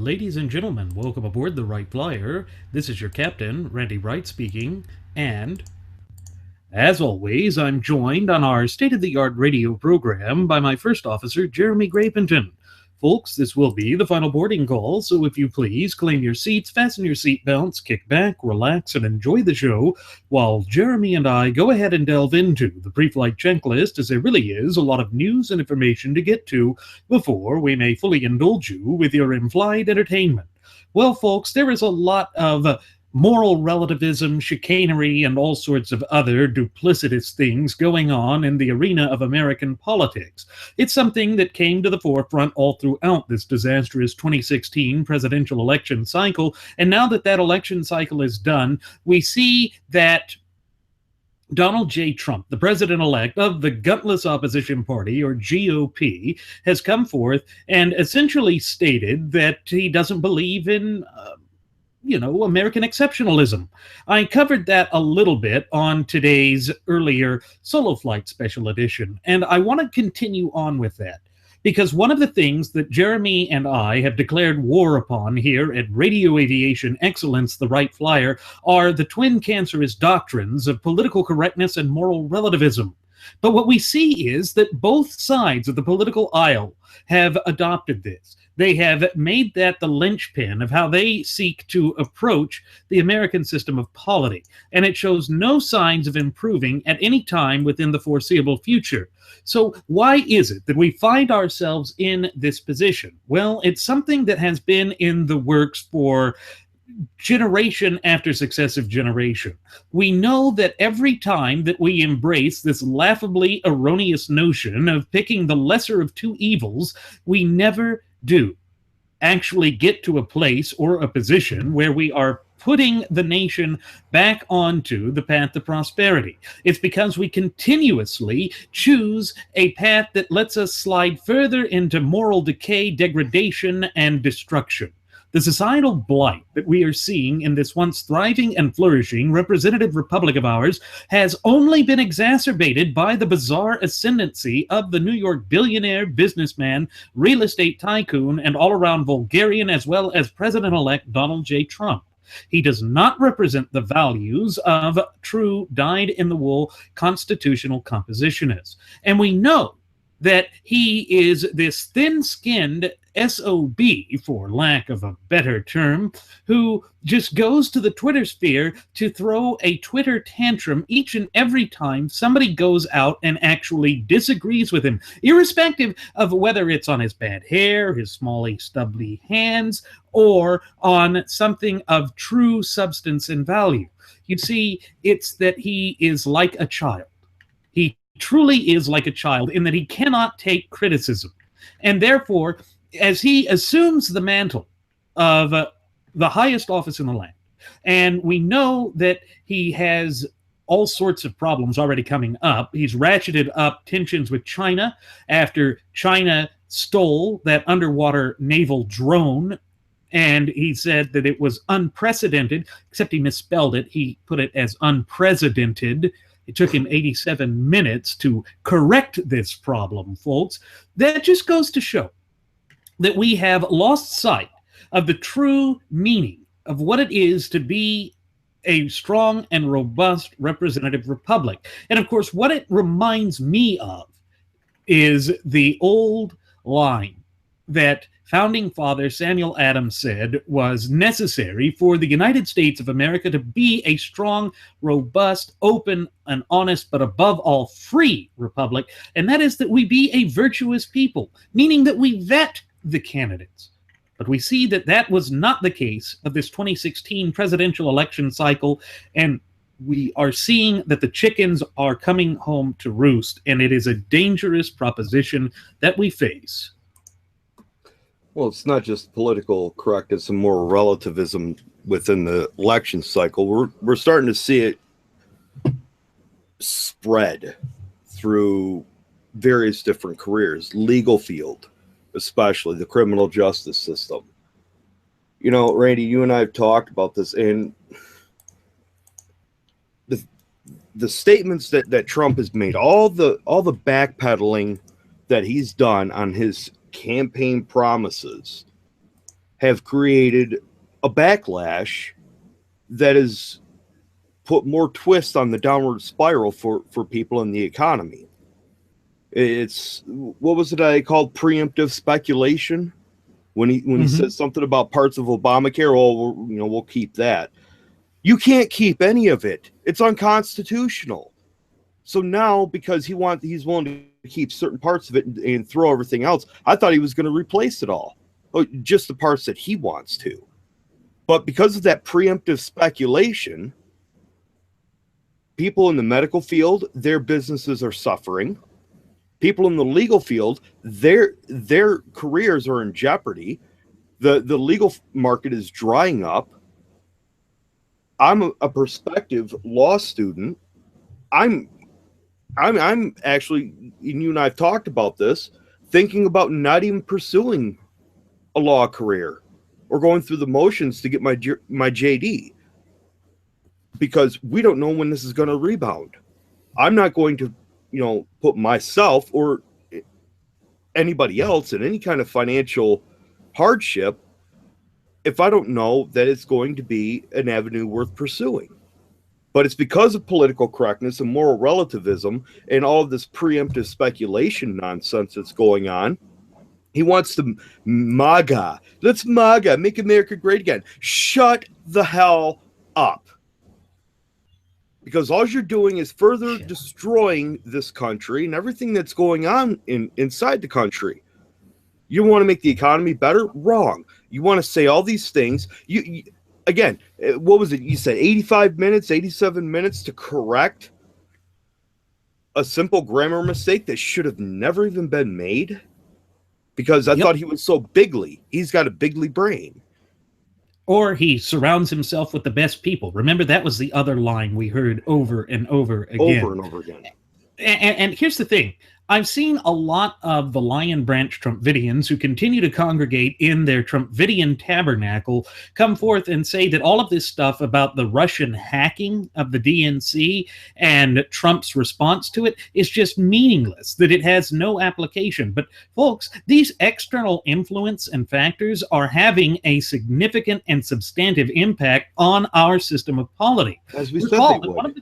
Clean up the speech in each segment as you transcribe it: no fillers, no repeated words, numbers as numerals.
Ladies and gentlemen, welcome aboard the Wright Flyer. This is your captain, Randy Wright speaking, and as always, I'm joined on our state-of-the-art radio program by my first officer, Jeremy Graventon. Folks, this will be the final boarding call, so if you please, claim your seats, fasten your seatbelts, kick back, relax, and enjoy the show while Jeremy and I go ahead and delve into the pre-flight checklist, as there really is a lot of news and information to get to before we may fully indulge you with your in-flight entertainment. Well, folks, there is a lot of moral relativism, chicanery, and all sorts of other duplicitous things going on in the arena of American politics. It's something that came to the forefront all throughout this disastrous 2016 presidential election cycle, and now that that election cycle is done, we see that Donald J. Trump, the president-elect of the Gutless Opposition Party, or GOP, has come forth and essentially stated that he doesn't believe in American exceptionalism. I covered that a little bit on today's earlier Solo Flight Special Edition, and I want to continue on with that. Because one of the things that Jeremy and I have declared war upon here at Radio Aviation Excellence, the Wright Flyer, are the twin cancerous doctrines of political correctness and moral relativism. But what we see is that both sides of the political aisle have adopted this. They have made that the linchpin of how they seek to approach the American system of polity, and it shows no signs of improving at any time within the foreseeable future. So why is it that we find ourselves in this position? Well, it's something that has been in the works for generation after successive generation. We know that every time that we embrace this laughably erroneous notion of picking the lesser of two evils, we never do actually get to a place or a position where we are putting the nation back onto the path to prosperity. It's because we continuously choose a path that lets us slide further into moral decay, degradation, and destruction. The societal blight that we are seeing in this once thriving and flourishing representative republic of ours has only been exacerbated by the bizarre ascendancy of the New York billionaire, businessman, real estate tycoon, and all-around vulgarian, as well as President-elect Donald J. Trump. He does not represent the values of true dyed-in-the-wool constitutional compositionists. And we know that he is this thin-skinned SOB, for lack of a better term, who just goes to the Twitter sphere to throw a Twitter tantrum each and every time somebody goes out and actually disagrees with him, irrespective of whether it's on his bad hair, his smally, stubbly hands, or on something of true substance and value. You see, it's that he is like a child. He truly is like a child in that he cannot take criticism. And therefore, as he assumes the mantle of the highest office in the land, and we know that he has all sorts of problems already coming up. He's ratcheted up tensions with China after China stole that underwater naval drone, and he said that it was unprecedented, except he misspelled it. He put it as unprecedented. It took him 87 minutes to correct this problem, folks. That just goes to show that we have lost sight of the true meaning of what it is to be a strong and robust representative republic. And of course, what it reminds me of is the old line that founding father Samuel Adams said was necessary for the United States of America to be a strong, robust, open, and honest, but above all, free republic. And that is that we be a virtuous people, meaning that we vet the candidates. But we see that that was not the case of this 2016 presidential election cycle, and we are seeing that the chickens are coming home to roost, and it is a dangerous proposition that we face. Well, it's not just political correctness and moral relativism within the election cycle. We're starting to see it spread through various different careers, legal field, especially the criminal justice system. You know, Randy, you and I have talked about this, and the statements that Trump has made, all the backpedaling that he's done on his campaign promises have created a backlash that has put more twist on the downward spiral for people in the economy. It's, what was it I called, preemptive speculation? When he Mm-hmm. says something about parts of Obamacare, oh, we'll keep that. You can't keep any of it. It's unconstitutional. So now, because he's willing to keep certain parts of it and throw everything else, I thought he was going to replace it all, just the parts that he wants to. But because of that preemptive speculation, people in the medical field, their businesses are suffering. People in the legal field, their careers are in jeopardy. The legal market is drying up. I'm a prospective law student. I'm actually, and you and I've talked about this, thinking about not even pursuing a law career or going through the motions to get my JD, because we don't know when this is going to rebound. I'm not going to, put myself or anybody else in any kind of financial hardship if I don't know that it's going to be an avenue worth pursuing. But it's because of political correctness and moral relativism and all of this preemptive speculation nonsense that's going on. He wants to MAGA. Let's MAGA, make America great again. Shut the hell up. Because all you're doing is further destroying this country and everything that's going on inside the country. You want to make the economy better? Wrong. You want to say all these things. You again, what was it? You said 85 minutes, 87 minutes to correct a simple grammar mistake that should have never even been made? Because I thought he was so bigly. He's got a bigly brain. Or he surrounds himself with the best people. Remember, that was the other line we heard over and over again. Over and over again. And here's the thing. I've seen a lot of the Lion Branch Trumpvidians who continue to congregate in their Trumpvidian tabernacle come forth and say that all of this stuff about the Russian hacking of the DNC and Trump's response to it is just meaningless, that it has no application. But folks, these external influence and factors are having a significant and substantive impact on our system of polity. As we Recall said, that one of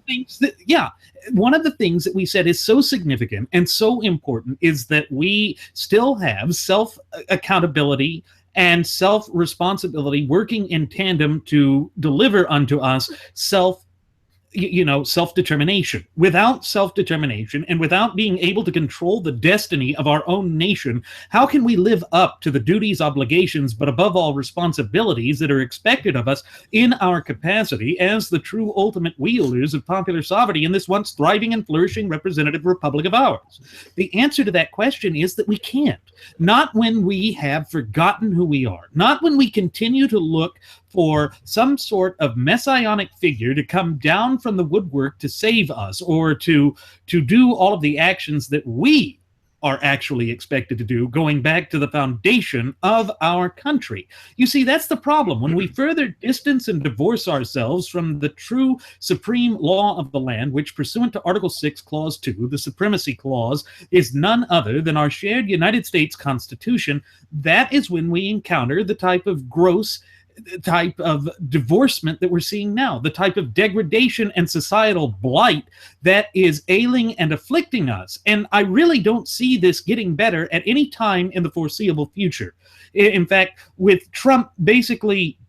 the things that we said is so significant and so important is that we still have self-accountability and self-responsibility working in tandem to deliver unto us self-determination. Without self-determination and without being able to control the destiny of our own nation, how can we live up to the duties, obligations, but above all responsibilities that are expected of us in our capacity as the true ultimate wielders of popular sovereignty in this once thriving and flourishing representative republic of ours? The answer to that question is that we can't. Not when we have forgotten who we are. Not when we continue to look for some sort of messianic figure to come down from the woodwork to save us, or to do all of the actions that we are actually expected to do, going back to the foundation of our country. You see, that's the problem. When we further distance and divorce ourselves from the true supreme law of the land, which pursuant to Article 6, Clause 2, the Supremacy Clause, is none other than our shared United States Constitution, that is when we encounter the type of gross type of divorcement that we're seeing now, the type of degradation and societal blight that is ailing and afflicting us. And I really don't see this getting better at any time in the foreseeable future. In fact, with Trump basically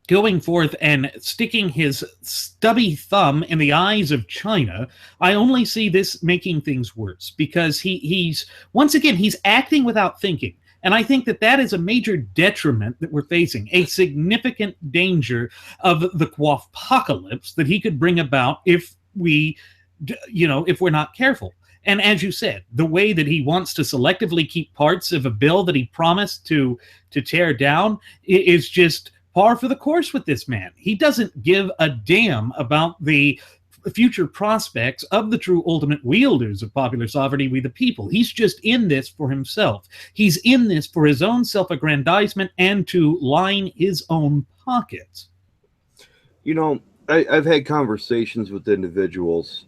going forth and sticking his stubby thumb in the eyes of China, I only see this making things worse, because he's once again, he's acting without thinking. And I think that that is a major detriment that we're facing, a significant danger of the quaffpocalypse that he could bring about if we're not careful. And as you said, the way that he wants to selectively keep parts of a bill that he promised to tear down is just par for the course with this man. He doesn't give a damn about the future prospects of the true ultimate wielders of popular sovereignty, we the people. He's just in this for himself. He's in this for his own self-aggrandizement and to line his own pockets. I've had conversations with individuals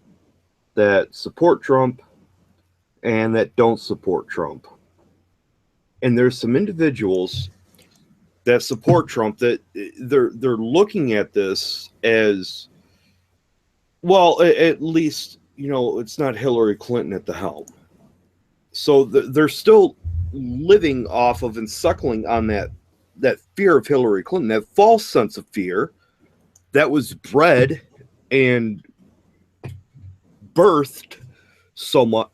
that support Trump and that don't support Trump. And there's some individuals that support Trump, that they're looking at this as, well, at least, it's not Hillary Clinton at the helm. So they're still living off of and suckling on that fear of Hillary Clinton, that false sense of fear that was bred and birthed, so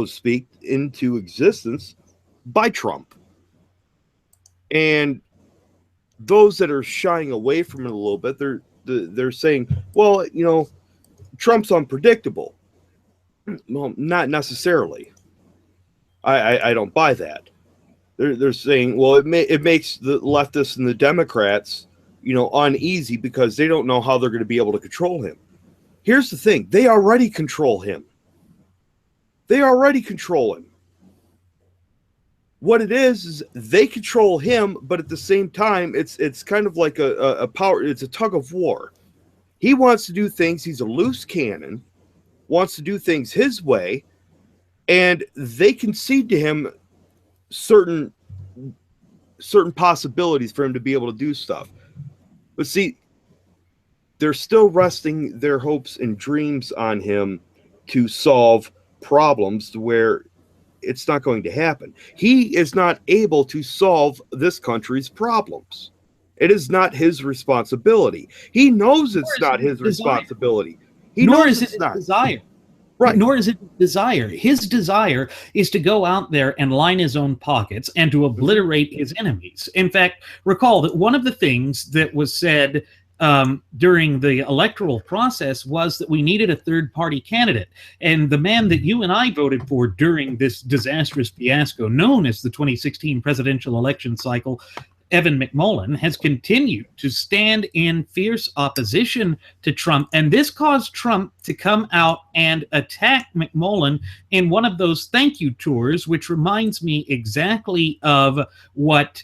to speak, into existence by Trump. And those that are shying away from it a little bit, they're saying, well, Trump's unpredictable. Well, not necessarily. I don't buy that. They're saying, well, it makes the leftists and the Democrats, uneasy because they don't know how they're going to be able to control him. Here's the thing: they already control him. They already control him. What it is they control him, but at the same time, it's kind of like a power. It's a tug of war. He wants to do things. He's a loose cannon, wants to do things his way, and they concede to him certain possibilities for him to be able to do stuff. But see, they're still resting their hopes and dreams on him to solve problems to where it's not going to happen. He is not able to solve this country's problems. It is not his responsibility. He knows it's not his responsibility. Nor is it his desire. Right. Nor is it his desire. His desire is to go out there and line his own pockets and to obliterate his enemies. In fact, recall that one of the things that was said during the electoral process was that we needed a third-party candidate. And the man that you and I voted for during this disastrous fiasco, known as the 2016 presidential election cycle, Evan McMullin, has continued to stand in fierce opposition to Trump. And this caused Trump to come out and attack McMullin in one of those thank you tours, which reminds me exactly of what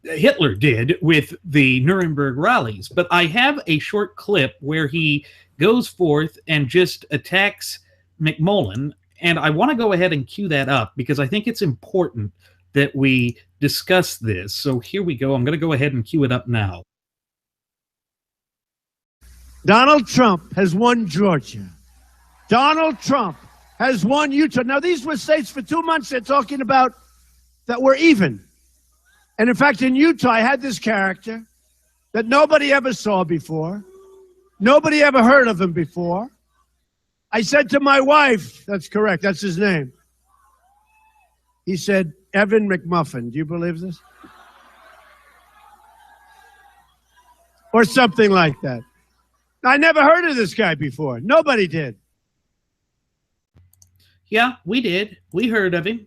Hitler did with the Nuremberg rallies. But I have a short clip where he goes forth and just attacks McMullin. And I want to go ahead and cue that up because I think it's important that we discuss this. So here we go. I'm going to go ahead and cue it up now. Donald Trump has won Georgia. Donald Trump has won Utah. Now, these were states for 2 months they're talking about that were even. And in fact, in Utah, I had this character that nobody ever saw before. Nobody ever heard of him before. I said to my wife, that's correct, that's his name. He said, Evan McMuffin. Do you believe this? Or something like that. I never heard of this guy before. Nobody did. Yeah, we did. We heard of him.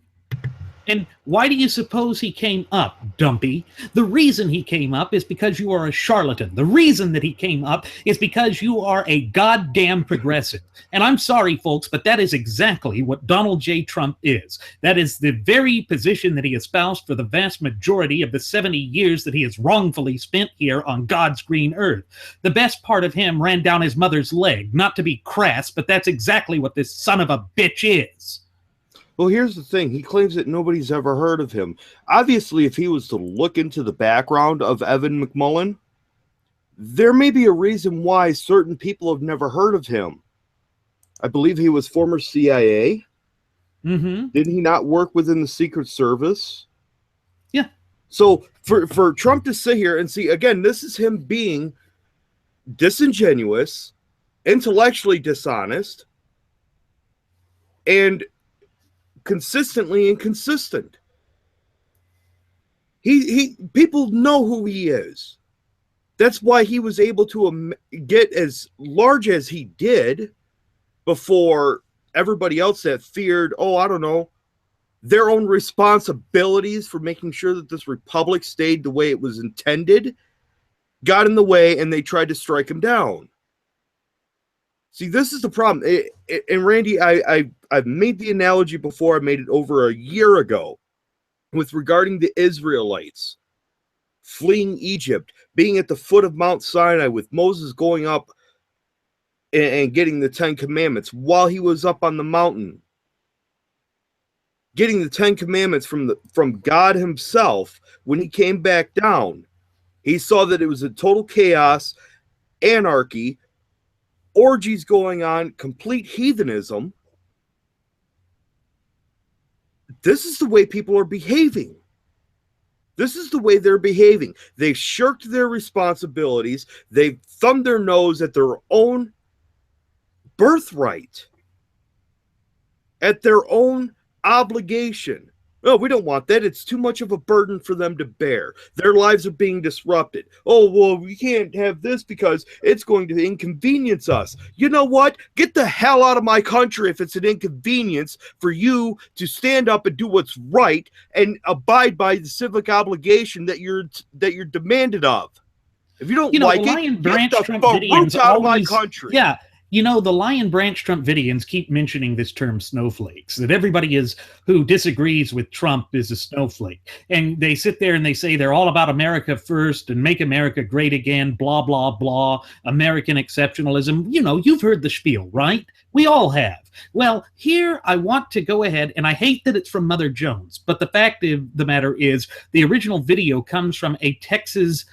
And why do you suppose he came up, Dumpy? The reason he came up is because you are a charlatan. The reason that he came up is because you are a goddamn progressive. And I'm sorry, folks, but that is exactly what Donald J. Trump is. That is the very position that he espoused for the vast majority of the 70 years that he has wrongfully spent here on God's green earth. The best part of him ran down his mother's leg. Not to be crass, but that's exactly what this son of a bitch is. Well, here's the thing. He claims that nobody's ever heard of him. Obviously, if he was to look into the background of Evan McMullin, there may be a reason why certain people have never heard of him. I believe he was former CIA. Mm-hmm. Did he not work within the Secret Service? Yeah. So for Trump to sit here and see, again, this is him being disingenuous, intellectually dishonest, and consistently inconsistent. People know who he is. That's why he was able to get as large as he did before everybody else that feared, their own responsibilities for making sure that this republic stayed the way it was intended, got in the way, and they tried to strike him down. See, this is the problem. And Randy, I've made the analogy before. I made it over a year ago with regarding the Israelites fleeing Egypt, being at the foot of Mount Sinai with Moses going up and getting the 10 Commandments while he was up on the mountain, getting the 10 Commandments from God himself. When he came back down, He saw that it was a total chaos, anarchy, orgies going on, complete heathenism. This is the way people are behaving. This is the way they're behaving. They've shirked their responsibilities. They've thumbed their nose at their own birthright, at their own obligation. No, we don't want that. It's too much of a burden for them to bear. Their lives are being disrupted. Oh, well, we can't have this because it's going to inconvenience us. You know what? Get the hell out of my country if it's an inconvenience for you to stand up and do what's right and abide by the civic obligation that you're demanded of. If you don't like it, get the Trumpidians out of my country. Yeah. You know, the Lion Branch Trumpidians keep mentioning this term snowflakes, that everybody who disagrees with Trump is a snowflake. And they sit there and they say they're all about America first and make America great again, blah, blah, blah, American exceptionalism. You know, you've heard the spiel, right? We all have. Well, here I want to go ahead, and I hate that it's from Mother Jones, but the fact of the matter is the original video comes from a Texas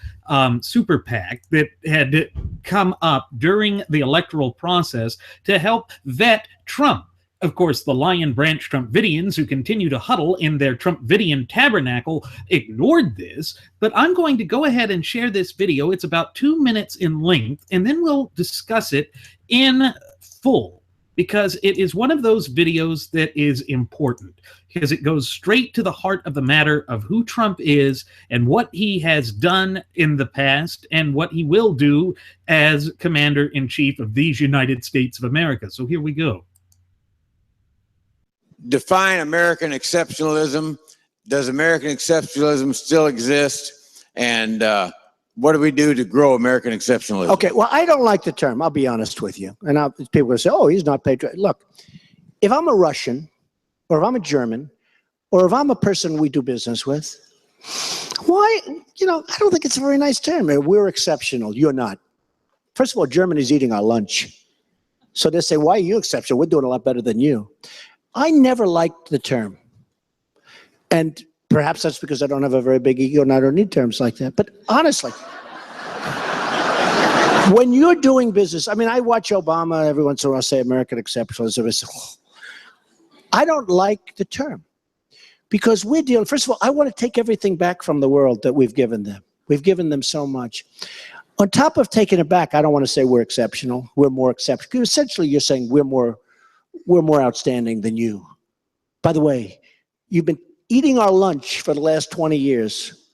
super PAC that had come up during the electoral process to help vet Trump. Of course, the Lion Branch Trumpidians, who continue to huddle in their Trumpidian tabernacle, ignored this, but I'm going to go ahead and share this video. It's about 2 minutes in length, and then we'll discuss it in full, because it is one of those videos that is important, because it goes straight to the heart of the matter of who Trump is and what he has done in the past and what he will do as Commander-in-Chief of these United States of America. So here we go. Define American exceptionalism. Does American exceptionalism still exist? And what do we do to grow American exceptionalism? Okay, well, I don't like the term. I'll be honest with you. And people will say, oh, he's not patriotic. Look, if I'm a Russian, or if I'm a German, or if I'm a person we do business with, why, I don't think it's a very nice term. We're exceptional. You're not. First of all, Germany's eating our lunch. So they say, why are you exceptional? We're doing a lot better than you. I never liked the term. And perhaps that's because I don't have a very big ego and I don't need terms like that. But honestly, when you're doing business, I mean, I watch Obama every once in a while say American exceptionalism. I say, I don't like the term because we're dealing, first of all, I want to take everything back from the world that we've given them. We've given them so much. On top of taking it back, I don't want to say we're exceptional. We're more exceptional. Essentially, you're saying we're more outstanding than you. By the way, you've been eating our lunch for the last 20 years,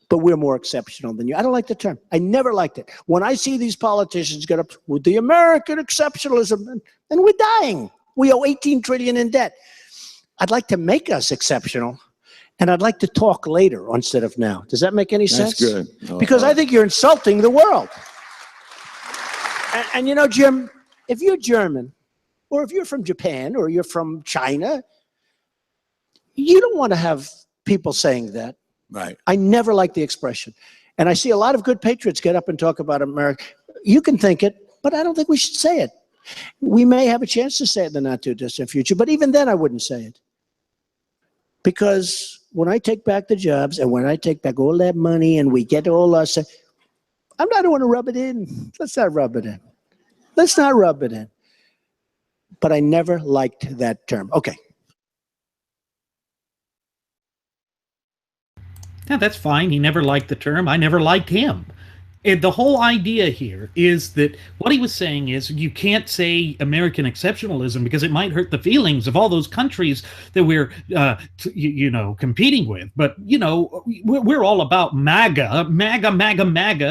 but we're more exceptional than you. I don't like the term. I never liked it. When I see these politicians get up with the American exceptionalism, and we're dying. We owe $18 trillion in debt. I'd like to make us exceptional, and I'd like to talk later instead of now. Does that make any sense? That's good. Because I think you're insulting the world. And Jim, if you're German, or if you're from Japan, or you're from China, you don't want to have people saying that. Right. I never like the expression. And I see a lot of good patriots get up and talk about America. You can think it, but I don't think we should say it. We may have a chance to say it in the not too distant future, but even then I wouldn't say it. Because when I take back the jobs and when I take back all that money and we get all our, I don't want to rub it in. Let's not rub it in. Let's not rub it in. But I never liked that term. Okay. Yeah, that's fine. He never liked the term. I never liked him. And the whole idea here is that what he was saying is you can't say American exceptionalism because it might hurt the feelings of all those countries that we're, competing with. But, we're all about MAGA,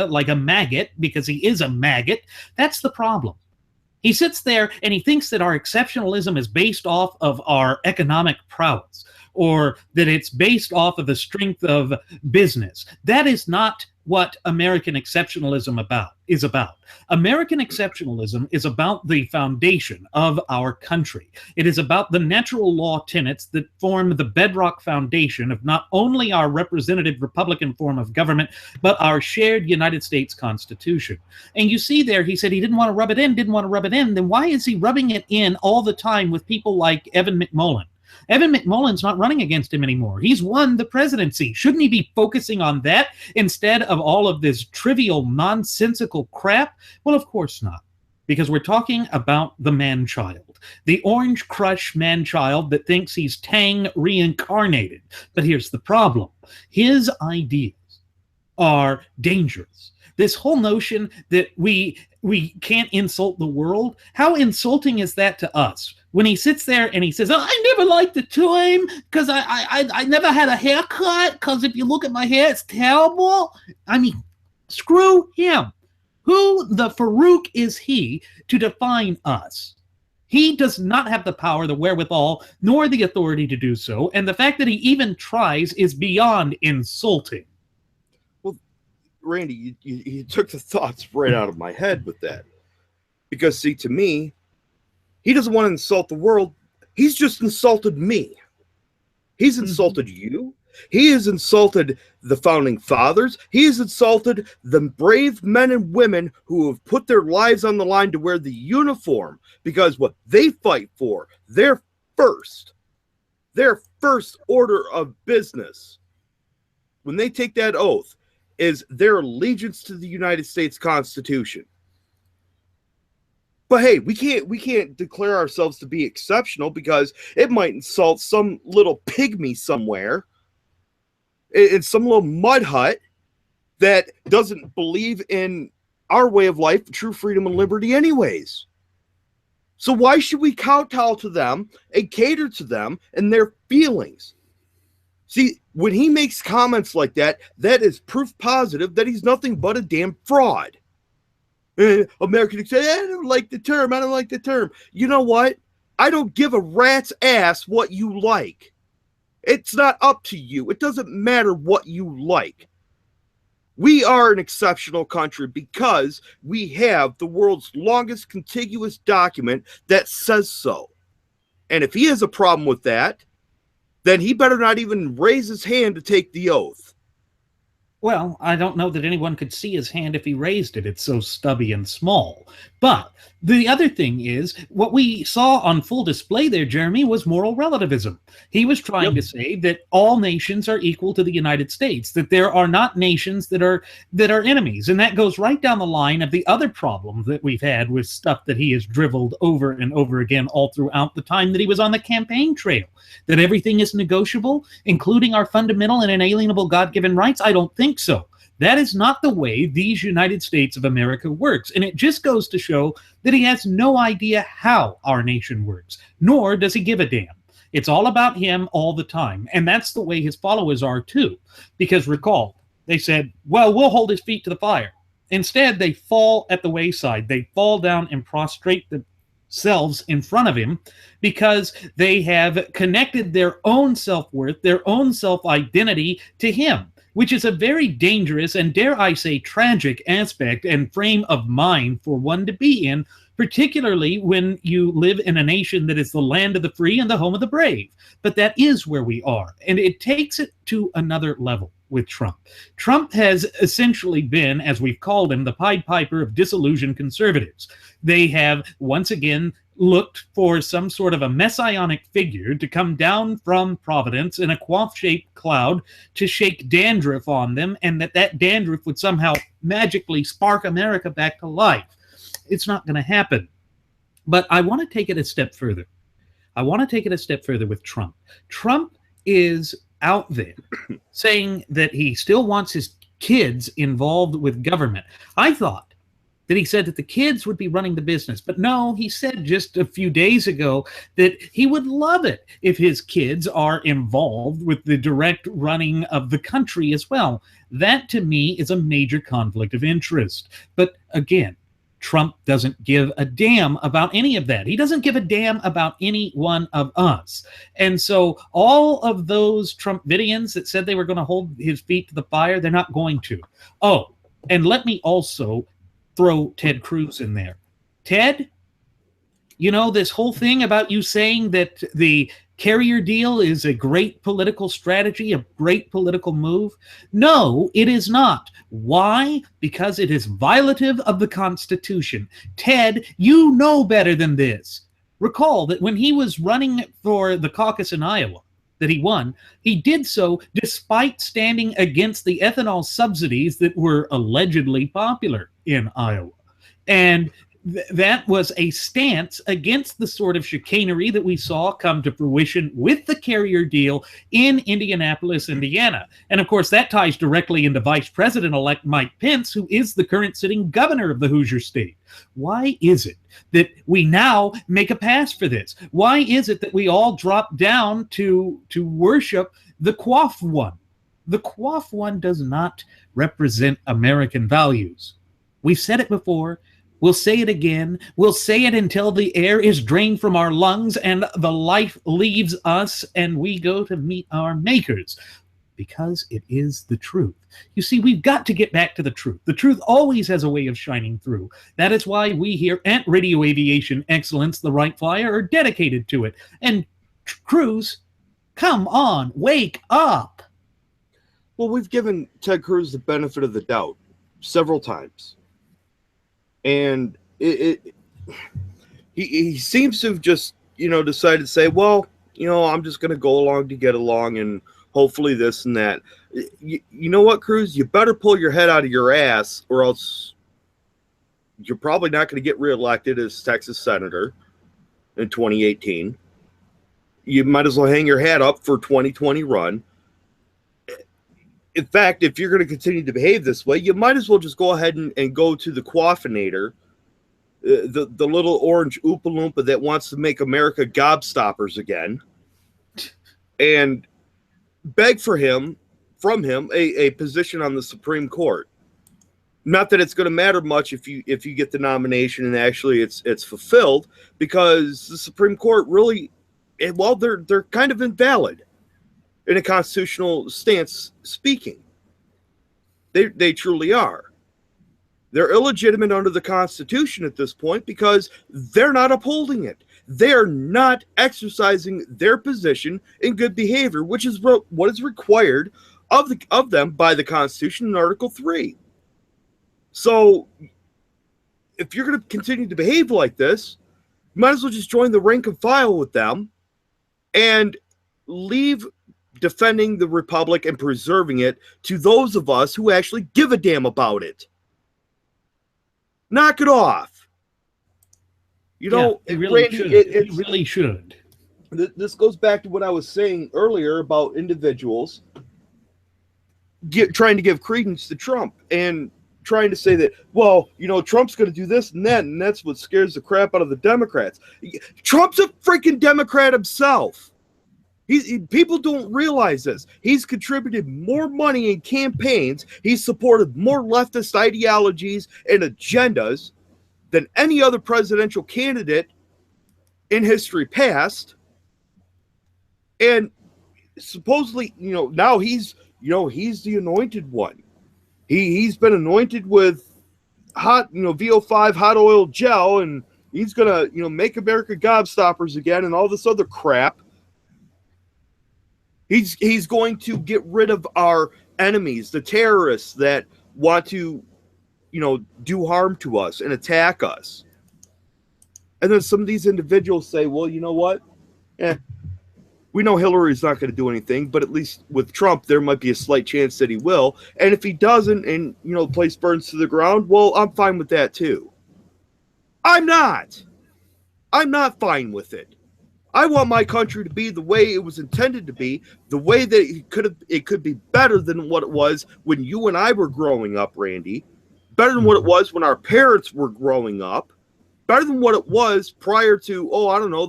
like a maggot, because he is a maggot. That's the problem. He sits there and he thinks that our exceptionalism is based off of our economic prowess, or that it's based off of the strength of business. That is not what American exceptionalism is about. American exceptionalism is about the foundation of our country. It is about the natural law tenets that form the bedrock foundation of not only our representative Republican form of government, but our shared United States Constitution. And you see there, he said he didn't want to rub it in. Then why is he rubbing it in all the time with people like Evan McMullen? Evan McMullen's not running against him anymore. He's won the presidency. Shouldn't he be focusing on that instead of all of this trivial, nonsensical crap? Well, of course not. Because we're talking about the man-child. The Orange Crush man-child that thinks he's Tang reincarnated. But here's the problem. His ideas are dangerous. This whole notion that we can't insult the world, how insulting is that to us? When he sits there and he says, oh, I never liked the time because I never had a haircut because if you look at my hair, it's terrible. I mean, screw him. Who the Farouk is he to define us? He does not have the power, the wherewithal, nor the authority to do so, and the fact that he even tries is beyond insulting. Randy, you took the thoughts right out of my head with that. Because, see, to me, he doesn't want to insult the world. He's just insulted me. He's insulted you. He has insulted the founding fathers. He has insulted the brave men and women who have put their lives on the line to wear the uniform because what they fight for, their first order of business, when they take that oath, is their allegiance to the United States Constitution. But hey, we can't declare ourselves to be exceptional because it might insult some little pygmy somewhere in some little mud hut that doesn't believe in our way of life, true freedom and liberty anyways. So why should we kowtow to them and cater to them and their feelings? See, when he makes comments like that, that is proof positive that he's nothing but a damn fraud. Americans say, I don't like the term. I don't like the term. You know what? I don't give a rat's ass what you like. It's not up to you. It doesn't matter what you like. We are an exceptional country because we have the world's longest contiguous document that says so. And if he has a problem with that, then he better not even raise his hand to take the oath. Well, I don't know that anyone could see his hand if he raised it. It's so stubby and small. But the other thing is, what we saw on full display there, Jeremy, was moral relativism. He was trying to say that all nations are equal to the United States, that there are not nations that are enemies. And that goes right down the line of the other problem that we've had with stuff that he has dribbled over and over again all throughout the time that he was on the campaign trail. That everything is negotiable, including our fundamental and inalienable God-given rights. I don't think so. That is not the way these United States of America works. And it just goes to show that he has no idea how our nation works, nor does he give a damn. It's all about him all the time. And that's the way his followers are too. Because recall, they said, well, we'll hold his feet to the fire. Instead, they fall at the wayside. They fall down and prostrate themselves in front of him because they have connected their own self-worth, their own self-identity to him, which is a very dangerous and, dare I say, tragic aspect and frame of mind for one to be in, particularly when you live in a nation that is the land of the free and the home of the brave. But that is where we are, and it takes it to another level with Trump. Trump has essentially been, as we've called him, the Pied Piper of disillusioned conservatives. They have, once again, looked for some sort of a messianic figure to come down from Providence in a quaff-shaped cloud to shake dandruff on them, and that dandruff would somehow magically spark America back to life. It's not going to happen. But I want to take it a step further. I want to take it a step further with Trump. Trump is out there saying that he still wants his kids involved with government. I thought that he said that the kids would be running the business. But no, he said just a few days ago that he would love it if his kids are involved with the direct running of the country as well. That, to me, is a major conflict of interest. But again, Trump doesn't give a damn about any of that. He doesn't give a damn about any one of us. And so all of those Trumpidians that said they were going to hold his feet to the fire, they're not going to. Oh, and let me also throw Ted Cruz in there. Ted, you know, this whole thing about you saying that the carrier deal is a great political strategy, a great political move. No, it is not. Why? Because it is violative of the Constitution. Ted, you know better than this. Recall that when he was running for the caucus in Iowa, that he won, he did so despite standing against the ethanol subsidies that were allegedly popular in Iowa. And that was a stance against the sort of chicanery that we saw come to fruition with the carrier deal in Indianapolis, Indiana. And of course, that ties directly into Vice President-elect Mike Pence, who is the current sitting governor of the Hoosier State. Why is it that we now make a pass for this? Why is it that we all drop down to worship the Quaff One? The Quaff One does not represent American values. We've said it before. We'll say it again. We'll say it until the air is drained from our lungs and the life leaves us and we go to meet our makers, because it is the truth. You see, we've got to get back to the truth. The truth always has a way of shining through. That is why we here at Radio Aviation Excellence, the Wright Flyer, are dedicated to it. And Cruz, come on, wake up. Well, we've given Ted Cruz the benefit of the doubt several times. And he seems to have just, decided to say, well, I'm just going to go along to get along and hopefully this and that. You know what, Cruz? You better pull your head out of your ass or else you're probably not going to get reelected as Texas Senator in 2018. You might as well hang your hat up for 2020 run. In fact, if you're going to continue to behave this way, you might as well just go ahead and go to the Quaffinator, the little orange Oompa Loompa that wants to make America gobstoppers again, and beg from him a position on the Supreme Court. Not that it's going to matter much if you get the nomination and actually it's fulfilled, because the Supreme Court really, well, they're kind of invalid. In a constitutional stance speaking. They truly are. They're illegitimate under the Constitution at this point because they're not upholding it. They're not exercising their position in good behavior, which is what is required of them by the Constitution in Article 3. So if you're going to continue to behave like this, you might as well just join the rank and file with them and leave defending the republic and preserving it to those of us who actually give a damn about it. Knock it off. It really Randy, should. It really should. This goes back to what I was saying earlier about individuals trying to give credence to Trump and trying to say that, well, Trump's going to do this and that, and that's what scares the crap out of the Democrats. Trump's a freaking Democrat himself. People don't realize this. He's contributed more money in campaigns. He's supported more leftist ideologies and agendas than any other presidential candidate in history past. And supposedly, now he's the anointed one. He's been anointed with hot, VO5 hot oil gel, and he's gonna, make America gobstoppers again and all this other crap. He's going to get rid of our enemies, the terrorists that want to, do harm to us and attack us. And then some of these individuals say, well, you know what? We know Hillary's not going to do anything, but at least with Trump, there might be a slight chance that he will. And if he doesn't and, the place burns to the ground, well, I'm fine with that too. I'm not fine with it. I want my country to be the way it was intended to be, the way that it could be better than what it was when you and I were growing up, Randy, better than what it was when our parents were growing up, better than what it was prior to,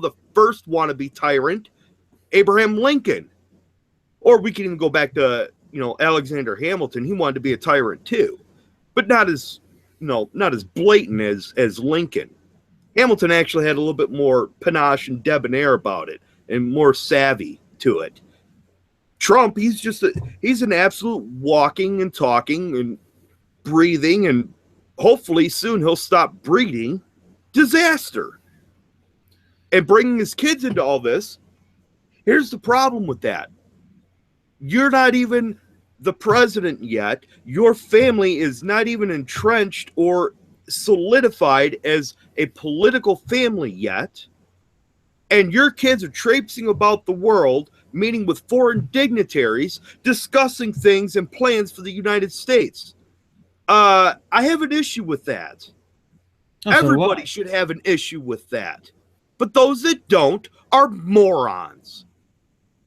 the first wannabe tyrant, Abraham Lincoln. Or we can even go back to, Alexander Hamilton. He wanted to be a tyrant too, but not as blatant as Lincoln. Hamilton actually had a little bit more panache and debonair about it and more savvy to it. Trump, he's an absolute walking and talking and breathing, and hopefully soon he'll stop breeding disaster. And bringing his kids into all this, here's the problem with that. You're not even the president yet. Your family is not even entrenched or solidified as a political family yet. and your kids are traipsing about the world, meeting with foreign dignitaries, discussing things and plans for the United States. I have an issue with that. Oh, so do Everybody I. should have an issue with that. But those that don't are morons.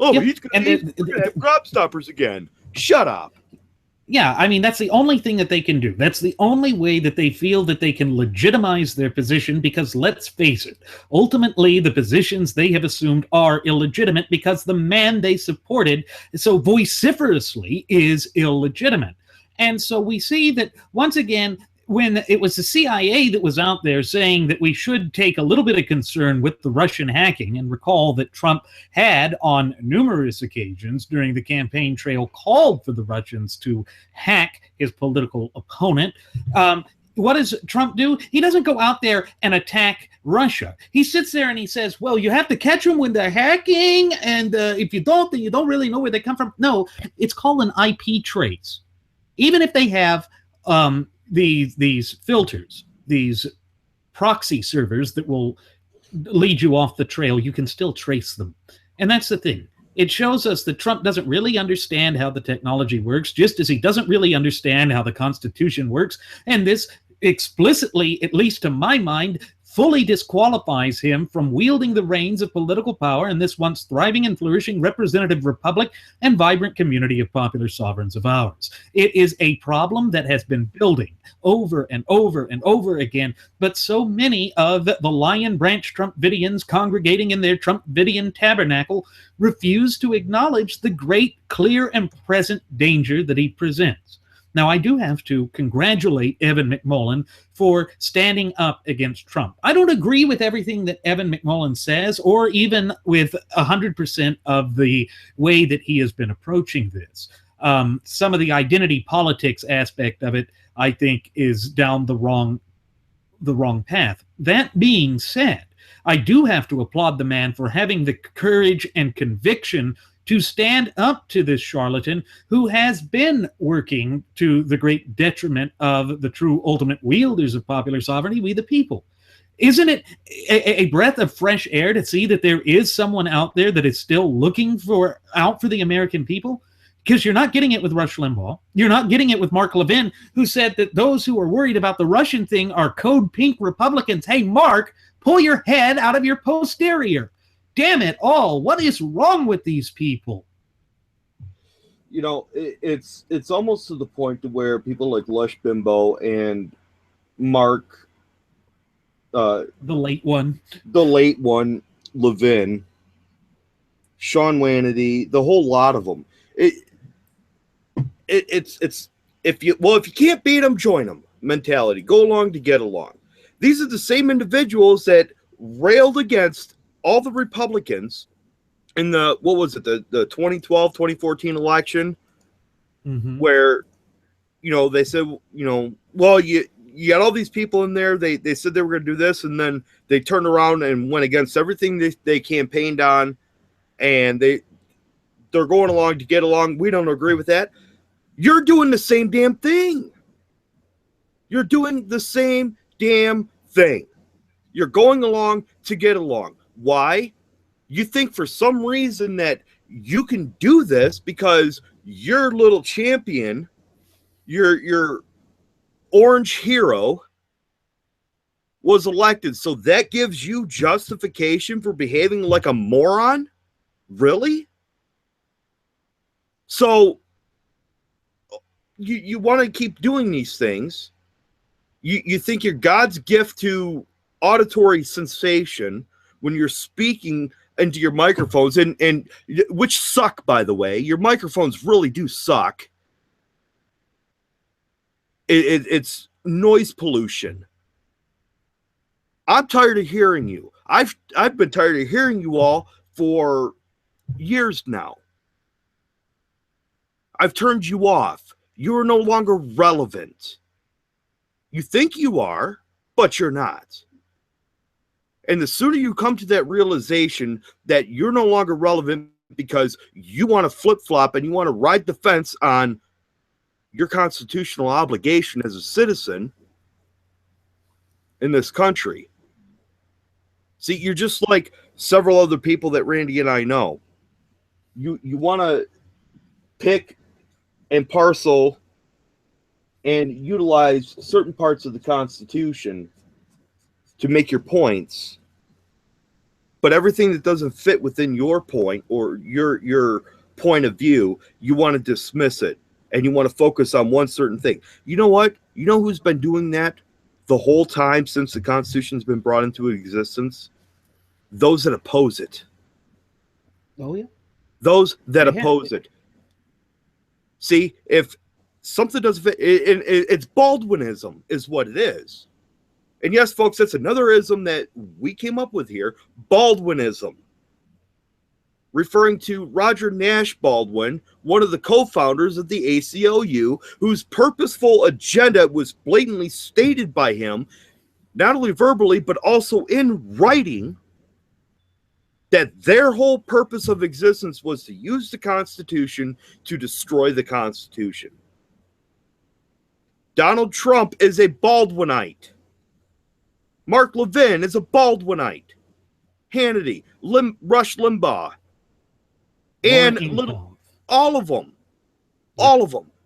Oh, Yep. he's going to have crop stoppers again. Shut up. Yeah, I mean, that's the only thing that they can do. That's the only way that they feel that they can legitimize their position, because let's face it, ultimately the positions they have assumed are illegitimate because the man they supported so vociferously is illegitimate. And so we see that once again, when it was the CIA that was out there saying that we should take a little bit of concern with the Russian hacking, and recall that Trump had on numerous occasions during the campaign trail called for the Russians to hack his political opponent. What does Trump do? He doesn't go out there and attack Russia. He sits there and he says, well, you have to catch them when they're hacking, and if you don't, then you don't really know where they come from. No, it's called an IP trace. Even if they have these filters, these proxy servers that will lead you off the trail, you can still trace them. And that's the thing. It shows us that Trump doesn't really understand how the technology works, just as he doesn't really understand how the Constitution works. And this explicitly, at least to my mind, fully disqualifies him from wielding the reins of political power in this once thriving and flourishing representative republic and vibrant community of popular sovereigns of ours. It is a problem that has been building over and over and over again, but so many of the Lion Branch Trumpidians congregating in their Trumpidian tabernacle refuse to acknowledge the great, clear, and present danger that he presents. Now, I do have to congratulate Evan McMullin for standing up against Trump. I don't agree with everything that Evan McMullin says, or even with 100% of the way that he has been approaching this. Some of the identity politics aspect of it, I think, is down the wrong path. That being said, I do have to applaud the man for having the courage and conviction to stand up to this charlatan who has been working to the great detriment of the true ultimate wielders of popular sovereignty, we the people. Isn't it a breath of fresh air to see that there is someone out there that is still looking out for the American people? Because you're not getting it with Rush Limbaugh. You're not getting it with Mark Levin, who said that those who are worried about the Russian thing are code pink Republicans. Hey, Mark, pull your head out of your posterior. Damn it all. What is wrong with these people? You know, it's almost to the point to where people like Lush Bimbo and Mark, the late one, Levin, Sean Wannity, the whole lot of them. It's if you can't beat them, join them mentality. Go along to get along. These are the same individuals that railed against all the Republicans in the 2012, 2014 election, where, they said, well, you got all these people in there. They said they were going to do this, and then they turned around and went against everything they campaigned on, and they're going along to get along. We don't agree with that. You're doing the same damn thing. You're doing the same damn thing. You're going along to get along. Why? You think for some reason that you can do this because your little champion, your orange hero, was elected. So that gives you justification for behaving like a moron? Really? So you want to keep doing these things. You think you're God's gift to auditory sensation when you're speaking into your microphones, and which suck, by the way. Your microphones really do suck. It's noise pollution. I'm tired of hearing you. I've been tired of hearing you all for years now. I've turned you off. You are no longer relevant. You think you are, but you're not. And the sooner you come to that realization that you're no longer relevant because you want to flip-flop and you want to ride the fence on your constitutional obligation as a citizen in this country, See, you're just like several other people that Randy and I know. You want to pick and parcel and utilize certain parts of the Constitution to make your points, but everything that doesn't fit within your point or your point of view, you want to dismiss it, and you want to focus on one certain thing. You know what? You know who's been doing that the whole time since the Constitution's been brought into existence? Those that oppose it. Oh, yeah. Those that oppose it. See, if something doesn't fit, it's Baldwinism is what it is. And yes, folks, that's another ism that we came up with here, Baldwinism. Referring to Roger Nash Baldwin, one of the co-founders of the ACLU, whose purposeful agenda was blatantly stated by him, not only verbally, but also in writing, that their whole purpose of existence was to use the Constitution to destroy the Constitution. Donald Trump is a Baldwinite. Mark Levin is a Baldwinite. Hannity, Rush Limbaugh, and all of them,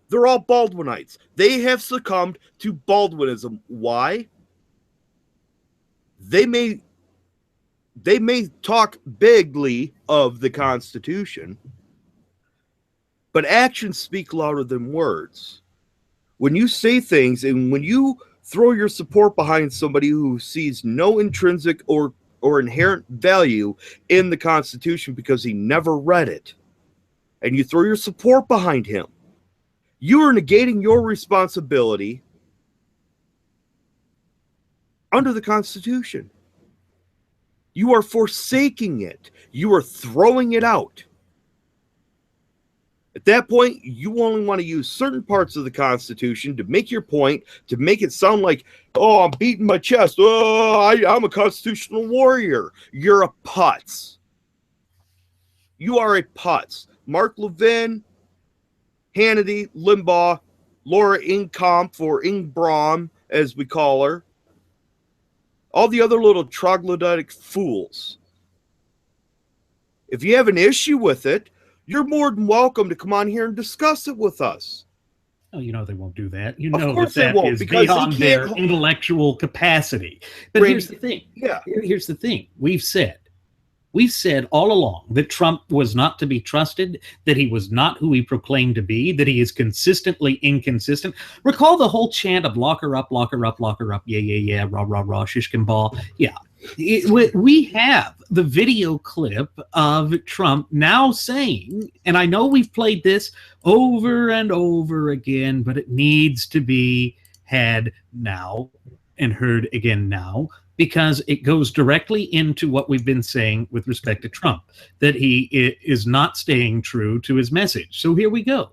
they're all Baldwinites. They have succumbed to Baldwinism. Why? They may talk bigly of the Constitution, but actions speak louder than words. When you say things and when you throw your support behind somebody who sees no intrinsic or inherent value in the Constitution because he never read it, and you throw your support behind him, you are negating your responsibility under the Constitution. You are forsaking it. You are throwing it out. At that point, you only want to use certain parts of the Constitution to make your point, to make it sound like, oh, I'm beating my chest. Oh, I'm a constitutional warrior. You're a putz. You are a putz. Mark Levin, Hannity, Limbaugh, Laura Inkamp, or Ingbrom, as we call her, all the other little troglodytic fools. If you have an issue with it, you're more than welcome to come on here and discuss it with us. Oh, you know they won't do that. You Of know course that they won't, is because they beyond their can't- intellectual capacity. But Randy, here's the thing. yeah. Here's the thing. We've said all along that Trump was not to be trusted, that he was not who he proclaimed to be, that he is consistently inconsistent. Recall the whole chant of lock her up, lock her up, lock her up, yeah, yeah, yeah, rah, rah, rah, shish and ball. Yeah. We have the video clip of Trump now saying, and I know we've played this over and over again, but it needs to be had now and heard again now, because it goes directly into what we've been saying with respect to Trump, that he is not staying true to his message. So here we go.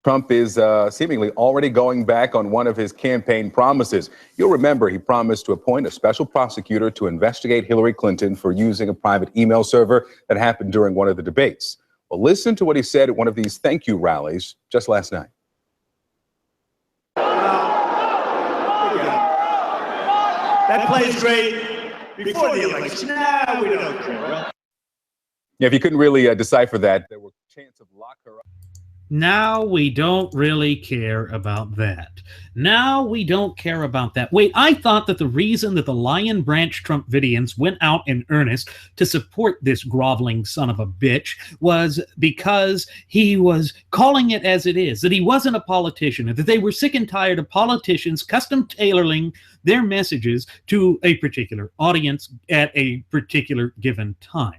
Trump is seemingly already going back on one of his campaign promises. You'll remember he promised to appoint a special prosecutor to investigate Hillary Clinton for using a private email server that happened during one of the debates. Well, listen to what he said at one of these thank you rallies just last night. That plays great before the election. Nah, we don't care. Yeah, if you couldn't really decipher that, there were chants of lock her up. Now we don't really care about that. Now we don't care about that. Wait, I thought that the reason that the Lion Branch Trumpidians went out in earnest to support this groveling son of a bitch was because he was calling it as it is, that he wasn't a politician, and that they were sick and tired of politicians custom tailoring their messages to a particular audience at a particular given time.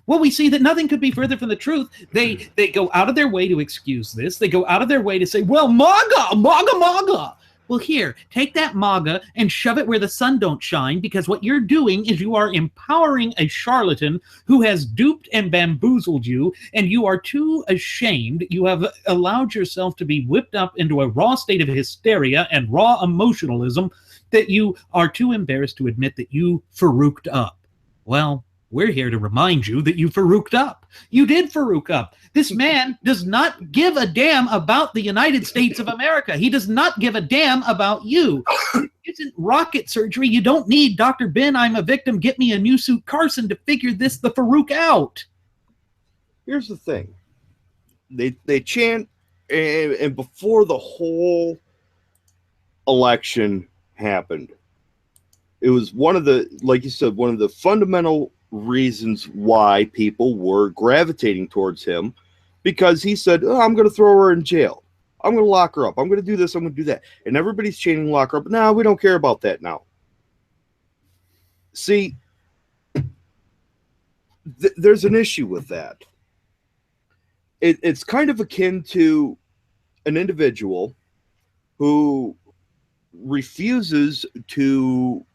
Well, we see that nothing could be further from the truth. They go out of their way to excuse this. They go out of their way to say, well, MAGA, MAGA, MAGA. Well, here, take that MAGA and shove it where the sun don't shine, because what you're doing is you are empowering a charlatan who has duped and bamboozled you, and you are too ashamed. You have allowed yourself to be whipped up into a raw state of hysteria and raw emotionalism that you are too embarrassed to admit that you farouked up. Well, We're here to remind you that you Farouked up. You did Farouk up. This man does not give a damn about the United States of America. He does not give a damn about you. It isn't rocket surgery. You don't need Dr. Ben, I'm a victim, get me a new suit Carson to figure the Farouk out. Here's the thing. They chant, and before the whole election happened, it was one of the, like you said, one of the fundamental reasons why people were gravitating towards him, because he said, oh, I'm going to throw her in jail. I'm going to lock her up. I'm going to do this. I'm going to do that. And everybody's chanting lock her up. No, we don't care about that now. See, there's an issue with that. It's kind of akin to an individual who refuses to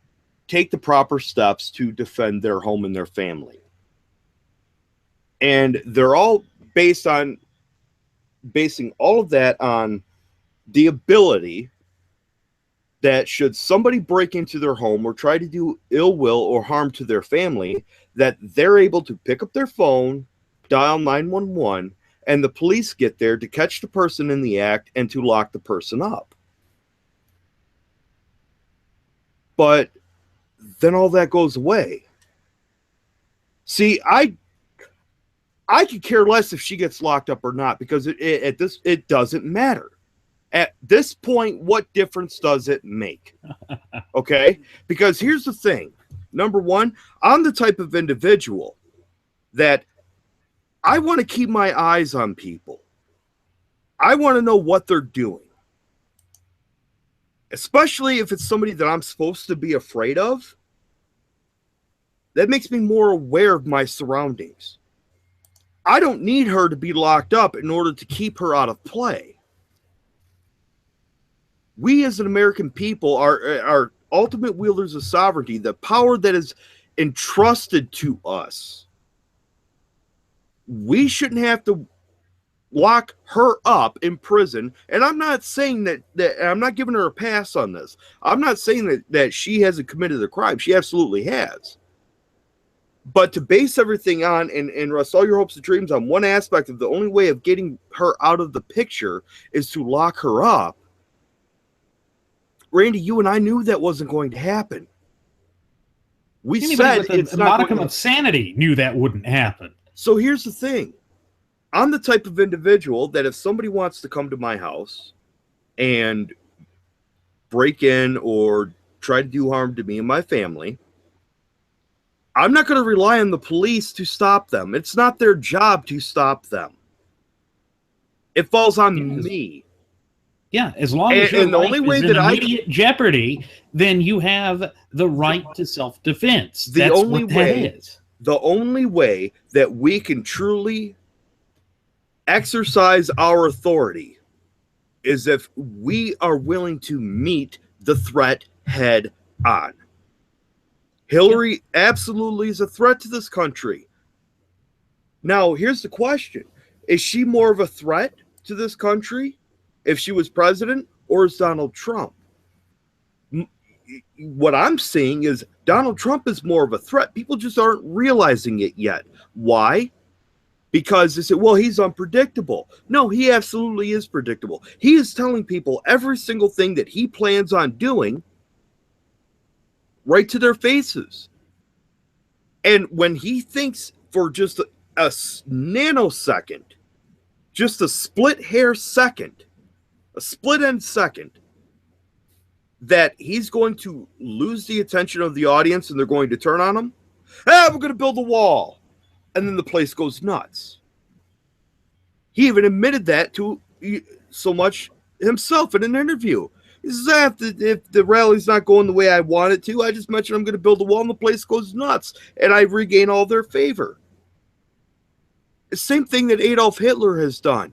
take the proper steps to defend their home and their family. And they're all basing all of that on the ability that should somebody break into their home or try to do ill will or harm to their family, that they're able to pick up their phone, dial 911, and the police get there to catch the person in the act and to lock the person up. But then all that goes away. See, I could care less if she gets locked up or not, because it doesn't matter. At this point, what difference does it make? Okay? Because here's the thing. Number one, I'm the type of individual that I want to keep my eyes on people. I want to know what they're doing. Especially if it's somebody that I'm supposed to be afraid of. That makes me more aware of my surroundings. I don't need her to be locked up in order to keep her out of play. We as an American people are ultimate wielders of sovereignty, the power that is entrusted to us. We shouldn't have to lock her up in prison. And I'm not saying that I'm not giving her a pass on this. I'm not saying that she hasn't committed a crime. She absolutely has. But to base everything on and rest all your hopes and dreams on one aspect of the only way of getting her out of the picture is to lock her up. Randy, you and I knew that wasn't going to happen. We said it's a not modicum of sanity knew that wouldn't happen. So here's the thing. I'm the type of individual that if somebody wants to come to my house and break in or try to do harm to me and my family, I'm not going to rely on the police to stop them. It's not their job to stop them. It falls on me. Yeah, as long as your the only way is that in immediate jeopardy, then you have the right to self-defense. That's what that is. The only way that we can truly exercise our authority is if we are willing to meet the threat head on. Hillary absolutely is a threat to this country. Now, here's the question. Is she more of a threat to this country if she was president, or is Donald Trump? What I'm seeing is Donald Trump is more of a threat. People just aren't realizing it yet. Why? Because they say, well, he's unpredictable. No, he absolutely is predictable. He is telling people every single thing that he plans on doing right to their faces. And when he thinks for just a nanosecond, just a split hair second, a split end second, that he's going to lose the attention of the audience and they're going to turn on him, we're going to build a wall. And then the place goes nuts. He even admitted that to so much himself in an interview. He says, if the rally's not going the way I want it to, I just mentioned I'm going to build a wall and the place goes nuts. And I regain all their favor. The same thing that Adolf Hitler has done.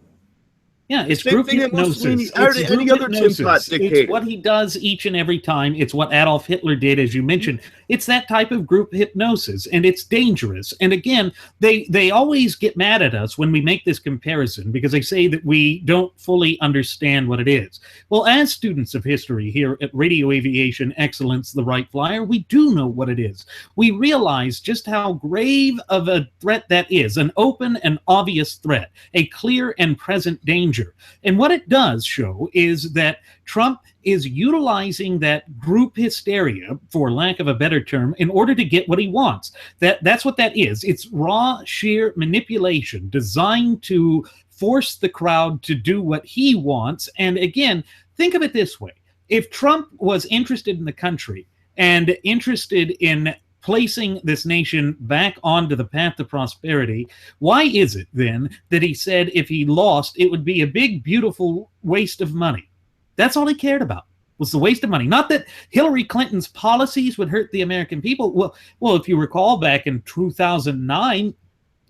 Yeah, it's Same group thing that hypnosis. Mussolini, It's any group other tin hypnosis. pot It's dictator. what he does each and every time. It's what Adolf Hitler did, as you mentioned. It's that type of group hypnosis, and it's dangerous. And again, they always get mad at us when we make this comparison because they say that we don't fully understand what it is. Well, as students of history here at Radio Aviation Excellence, the Wright Flyer, we do know what it is. We realize just how grave of a threat that is, an open and obvious threat, a clear and present danger. And what it does show is that Trump is utilizing that group hysteria, for lack of a better term, in order to get what he wants. That's what that is. It's raw, sheer manipulation designed to force the crowd to do what he wants. And again, think of it this way. If Trump was interested in the country and interested in placing this nation back onto the path to prosperity, why is it then that he said if he lost, it would be a big, beautiful waste of money? That's all he cared about, was the waste of money. Not that Hillary Clinton's policies would hurt the American people. Well, if you recall back in 2009,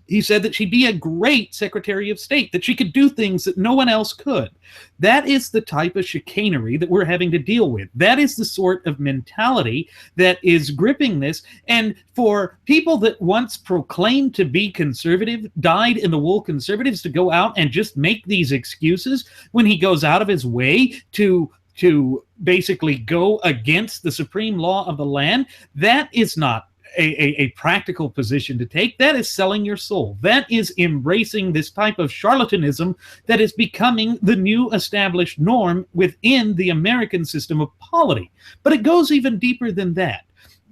he said that she'd be a great Secretary of State, that she could do things that no one else could. That is the type of chicanery that we're having to deal with. That is the sort of mentality that is gripping this. And for people that once proclaimed to be conservative, dyed-in-the-wool conservatives, to go out and just make these excuses when he goes out of his way to basically go against the supreme law of the land, that is not a practical position to take. That is selling your soul. That is embracing this type of charlatanism that is becoming the new established norm within the American system of polity. But it goes even deeper than that.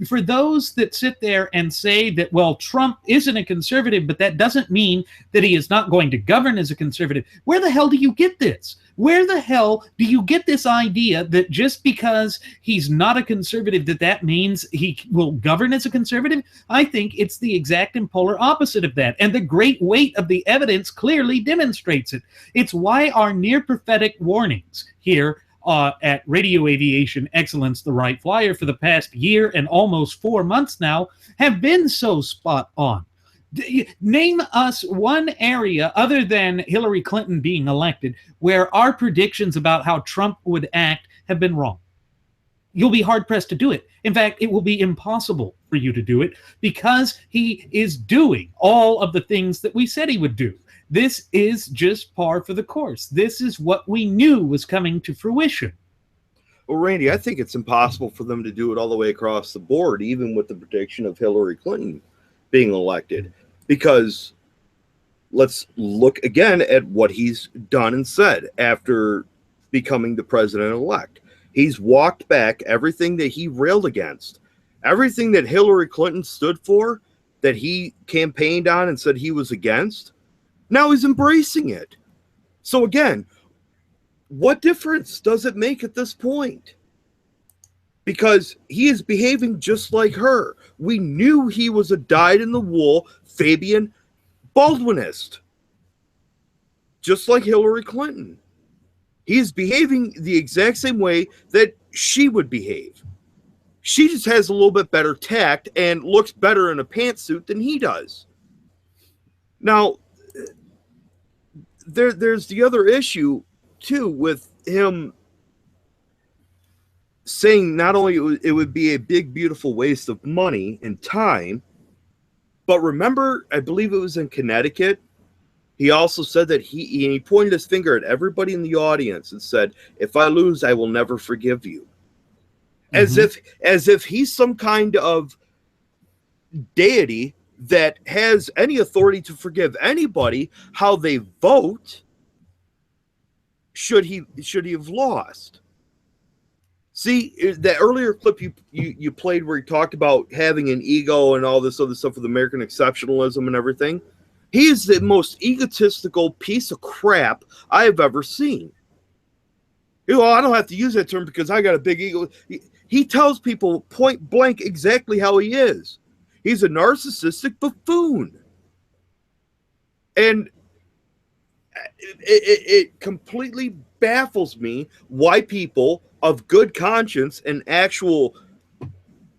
For those that sit there and say that, well, Trump isn't a conservative, but that doesn't mean that he is not going to govern as a conservative, where the hell do you get this? Where the hell do you get this idea that just because he's not a conservative, that means he will govern as a conservative? I think it's the exact and polar opposite of that. And the great weight of the evidence clearly demonstrates it. It's why our near prophetic warnings here at Radio Aviation Excellence, the Wright Flyer, for the past year and almost 4 months now have been so spot on. Name us one area other than Hillary Clinton being elected where our predictions about how Trump would act have been wrong. You'll be hard-pressed to do it. In fact, it will be impossible for you to do it because he is doing all of the things that we said he would do. This is just par for the course. This is what we knew was coming to fruition. Well, Randy, I think it's impossible for them to do it all the way across the board, even with the prediction of Hillary Clinton being elected. Because let's look again at what he's done and said after becoming the president-elect. He's walked back everything that he railed against. Everything that Hillary Clinton stood for, that he campaigned on and said he was against, now he's embracing it. So again, what difference does it make at this point? Because he is behaving just like her. We knew he was a dyed-in-the-wool Fabian Baldwinist, just like Hillary Clinton. He is behaving the exact same way that she would behave. She just has a little bit better tact and looks better in a pantsuit than he does. Now, there's the other issue, too, with him saying not only it would be a big, beautiful waste of money and time, but remember, I believe it was in Connecticut, he also said that he pointed his finger at everybody in the audience and said, if I lose, I will never forgive you. As if he's some kind of deity that has any authority to forgive anybody how they vote should he have lost. See, that earlier clip you played where he talked about having an ego and all this other stuff with American exceptionalism and everything. He is the most egotistical piece of crap I have ever seen. I don't have to use that term because I got a big ego. He tells people point blank exactly how he is. He's a narcissistic buffoon. And it completely baffles me why people of good conscience and actual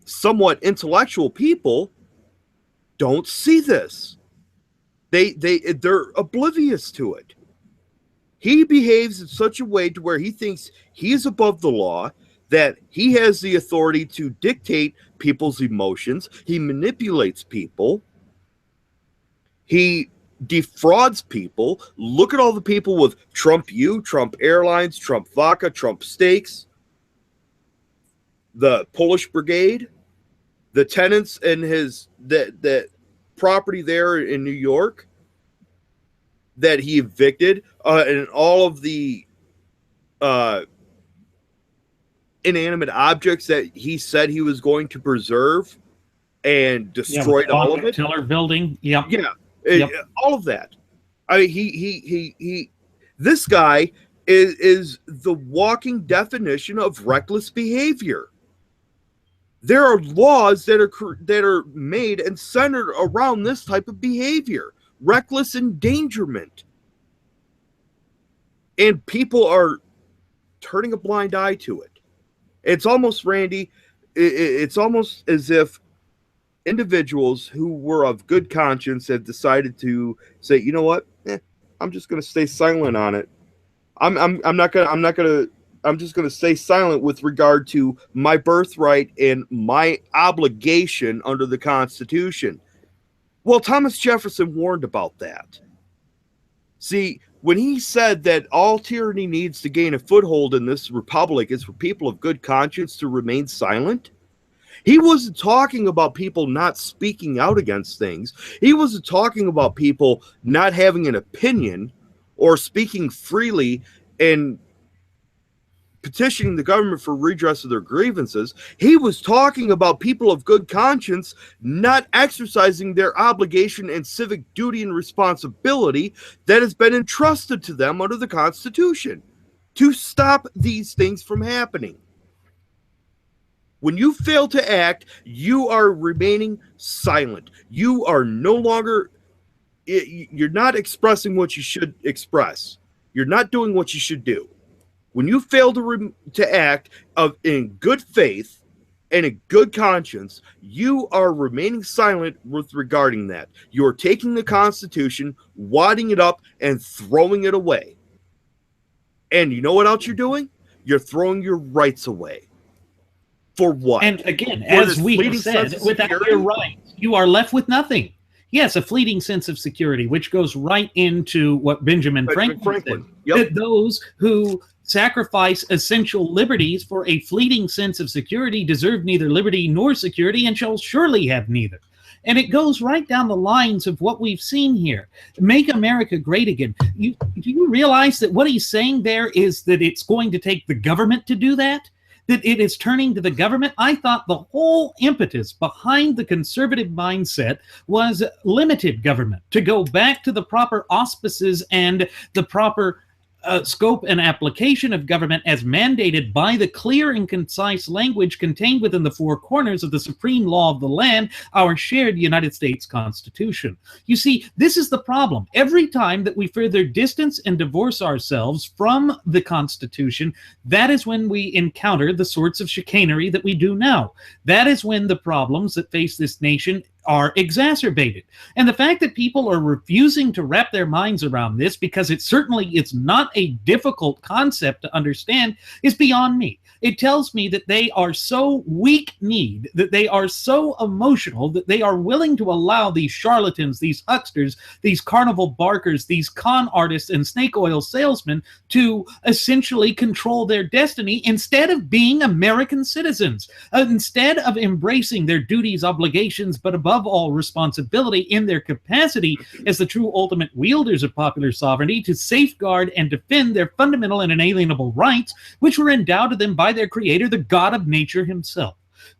somewhat intellectual people don't see this. They're oblivious to it. He behaves in such a way to where he thinks he is above the law, that he has the authority to dictate people's emotions. He manipulates people. He defrauds people. Look at all the people with Trump U, Trump Airlines, Trump Vodka, Trump Steaks, the Polish Brigade, the tenants in his that property there in New York that he evicted, and all of the inanimate objects that he said he was going to preserve and destroyed all of it. Tiller building. Yep. Yeah. All of that. I mean, he this guy is the walking definition of reckless behavior. There are laws that are made and centered around this type of behavior, reckless endangerment. And people are turning a blind eye to it. It's almost, Randy, it's almost as if individuals who were of good conscience have decided to say, you know what, I'm just going to stay silent on it. I'm just going to stay silent with regard to my birthright and my obligation under the Constitution. Well, Thomas Jefferson warned about that. See, when he said that all tyranny needs to gain a foothold in this republic is for people of good conscience to remain silent, he wasn't talking about people not speaking out against things. He wasn't talking about people not having an opinion or speaking freely and petitioning the government for redress of their grievances. He was talking about people of good conscience not exercising their obligation and civic duty and responsibility that has been entrusted to them under the Constitution to stop these things from happening. When you fail to act, you are remaining silent. You are no longer, you're not expressing what you should express. You're not doing what you should do. When you fail to act in good faith and in good conscience, you are remaining silent with regarding that. You're taking the Constitution, wadding it up, and throwing it away. And you know what else you're doing? You're throwing your rights away. For what? And again, as we have said, without your rights, you are left with nothing. Yes, a fleeting sense of security, which goes right into what Benjamin Franklin said. Yep. That those who sacrifice essential liberties for a fleeting sense of security deserve neither liberty nor security and shall surely have neither. And it goes right down the lines of what we've seen here. Make America great again. Do you realize that what he's saying there is that it's going to take the government to do that? That it is turning to the government? I thought the whole impetus behind the conservative mindset was limited government, to go back to the proper auspices and the proper scope and application of government as mandated by the clear and concise language contained within the four corners of the supreme law of the land, our shared United States Constitution. You see, this is the problem. Every time that we further distance and divorce ourselves from the Constitution, that is when we encounter the sorts of chicanery that we do now. That is when the problems that face this nation are exacerbated. And the fact that people are refusing to wrap their minds around this, because it's not a difficult concept to understand, is beyond me. It tells me that they are so weak-kneed, that they are so emotional, that they are willing to allow these charlatans, these hucksters, these carnival barkers, these con artists and snake oil salesmen to essentially control their destiny instead of being American citizens, instead of embracing their duties, obligations, but above all responsibility in their capacity as the true ultimate wielders of popular sovereignty to safeguard and defend their fundamental and inalienable rights, which were endowed to them by their creator, the God of nature himself.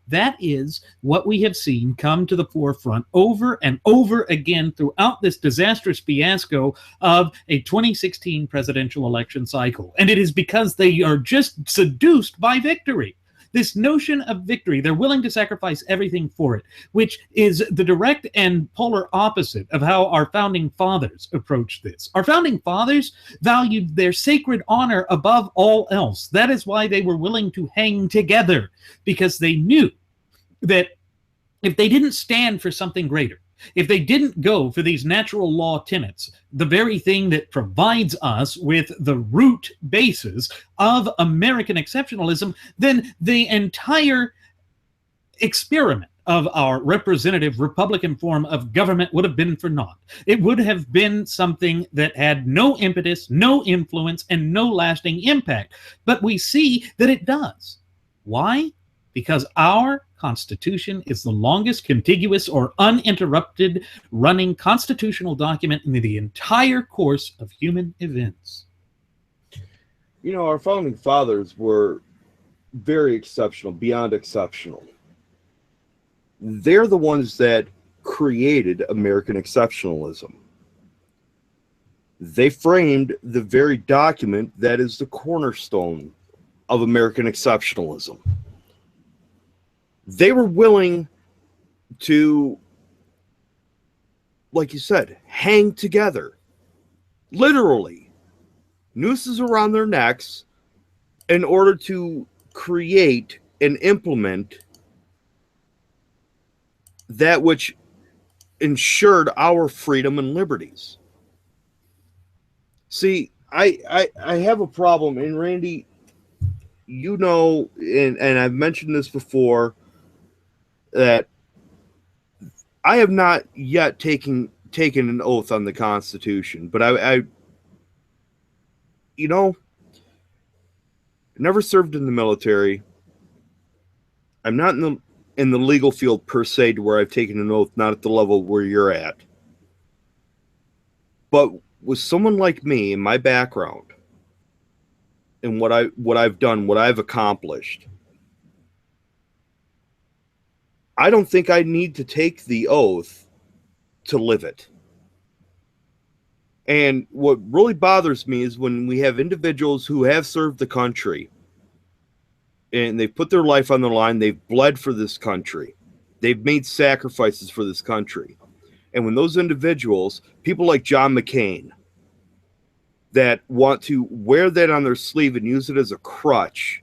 That is what we have seen come to the forefront over and over again throughout this disastrous fiasco of a 2016 presidential election cycle. And it is because they are just seduced by victory. This notion of victory, they're willing to sacrifice everything for it, which is the direct and polar opposite of how our founding fathers approached this. Our founding fathers valued their sacred honor above all else. That is why they were willing to hang together, because they knew that if they didn't stand for something greater, if they didn't go for these natural law tenets, the very thing that provides us with the root basis of American exceptionalism, then the entire experiment of our representative Republican form of government would have been for naught. It would have been something that had no impetus, no influence, and no lasting impact. But we see that it does. Why? Because our Constitution is the longest contiguous or uninterrupted running constitutional document in the entire course of human events. You know, our founding fathers were very exceptional, beyond exceptional. They're the ones that created American exceptionalism. They framed the very document that is the cornerstone of American exceptionalism. They were willing to, like you said, hang together, literally, nooses around their necks, in order to create and implement that which ensured our freedom and liberties. See, I have a problem, and Randy, you know, and I've mentioned this before, that I have not yet taken an oath on the Constitution, but I you know, never served in the military. I'm not in the legal field per se to where I've taken an oath, not at the level where you're at. But with someone like me, in my background, and what I've done, what I've accomplished, I don't think I need to take the oath to live it. And what really bothers me is when we have individuals who have served the country and they've put their life on the line, they've bled for this country, they've made sacrifices for this country. And when those individuals, people like John McCain, that want to wear that on their sleeve and use it as a crutch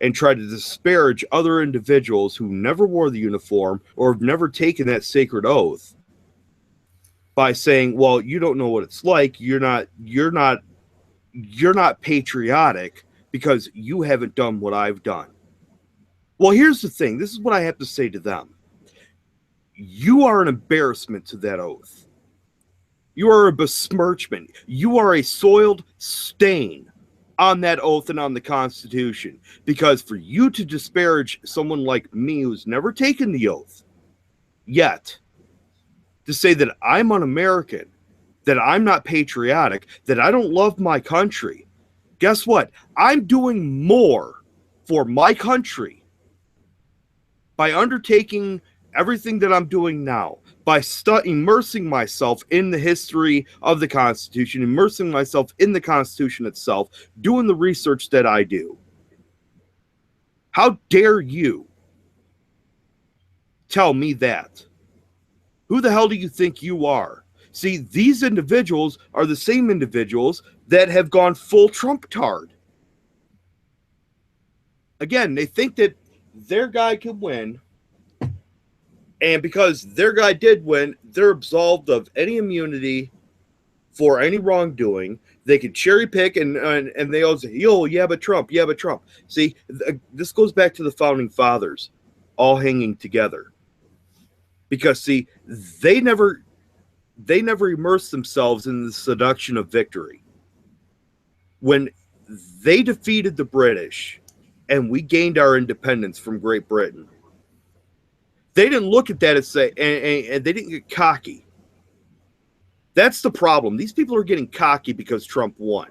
and try to disparage other individuals who never wore the uniform or have never taken that sacred oath by saying, well, you don't know what it's like, you're not patriotic because you haven't done what I've done. Well, here's the thing. This is what I have to say to them. You are an embarrassment to that oath. You are a besmirchment. You are a soiled stain on that oath and on the Constitution. Because for you to disparage someone like me who's never taken the oath yet, to say that I'm un-American, that I'm not patriotic, that I don't love my country, guess what? I'm doing more for my country by undertaking everything that I'm doing now, by immersing myself in the history of the Constitution, immersing myself in the Constitution itself, doing the research that I do. How dare you tell me that? Who the hell do you think you are? See, these individuals are the same individuals that have gone full Trump-tard. Again, they think that their guy can win, and because their guy did win, they're absolved of any immunity for any wrongdoing. They can cherry pick, and they all say, yeah, but Trump. See, this goes back to the founding fathers all hanging together. Because, see, they never immersed themselves in the seduction of victory. When they defeated the British and we gained our independence from Great Britain, they didn't look at that and say, and they didn't get cocky. That's the problem. These people are getting cocky because Trump won.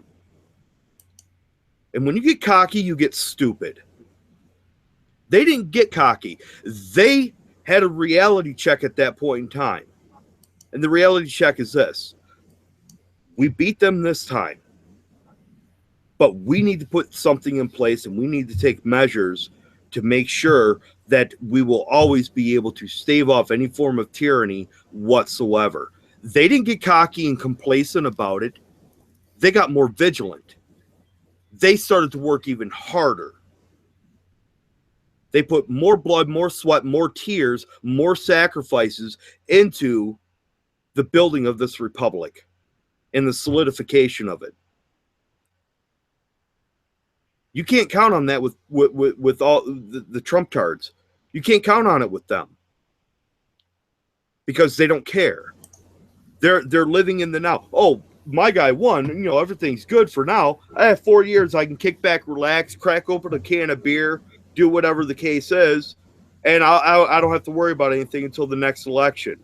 And when you get cocky, you get stupid. They didn't get cocky. They had a reality check at that point in time. And the reality check is this. We beat them this time. But we need to put something in place, and we need to take measures to make sure that we will always be able to stave off any form of tyranny whatsoever. They didn't get cocky and complacent about it. They got more vigilant. They started to work even harder. They put more blood, more sweat, more tears, more sacrifices into the building of this republic and the solidification of it. You can't count on that with all the Trump tards. You can't count on it with them because they don't care. They're living in the now. Oh, my guy won. You know, everything's good for now. I have 4 years. I can kick back, relax, crack open a can of beer, do whatever the case is, and I don't have to worry about anything until the next election.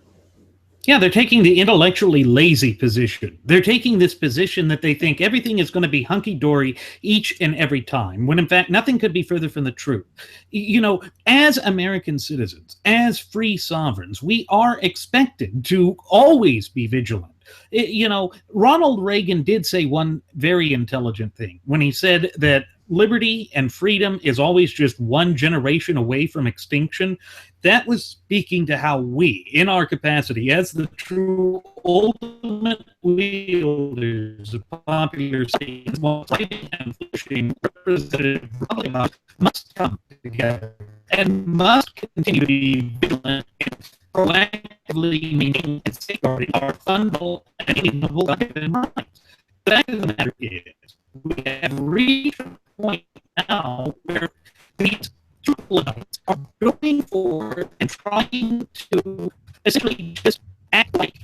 Yeah, they're taking the intellectually lazy position. They're taking this position that they think everything is going to be hunky-dory each and every time, when in fact nothing could be further from the truth. You know, as American citizens, as free sovereigns, we are expected to always be vigilant. You know, Ronald Reagan did say one very intelligent thing when he said that liberty and freedom is always just one generation away from extinction. That was speaking to how we, in our capacity as the true ultimate wielders of popular states, and pushing representative republic, must come together and must continue to be vigilant and proactively maintaining and safeguarding our fundamental and inalienable rights. The fact of the matter is, we have reached a point now where these tribunals are going forward and trying to essentially just act like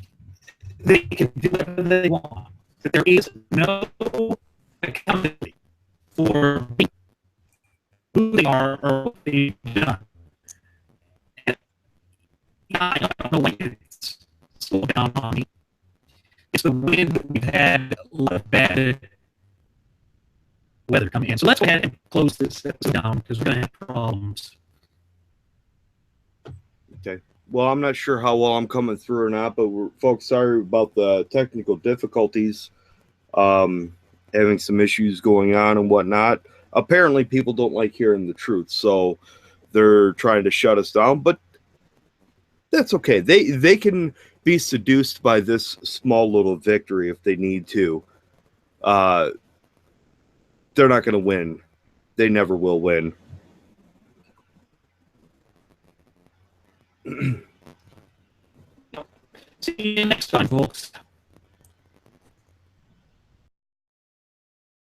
they can do whatever they want. That there is no accountability for who they are or what they've done. And I don't know when it's slowed down on me. It's the wind that we've had bad weather coming in. So let's go ahead and close this down because we're going to have problems. Okay. Well, I'm not sure how well I'm coming through or not, but folks, sorry about the technical difficulties, having some issues going on and whatnot. Apparently, people don't like hearing the truth, so they're trying to shut us down, but that's okay. They can be seduced by this small little victory if they need to. They're not going to win. They never will win. See you next time, folks.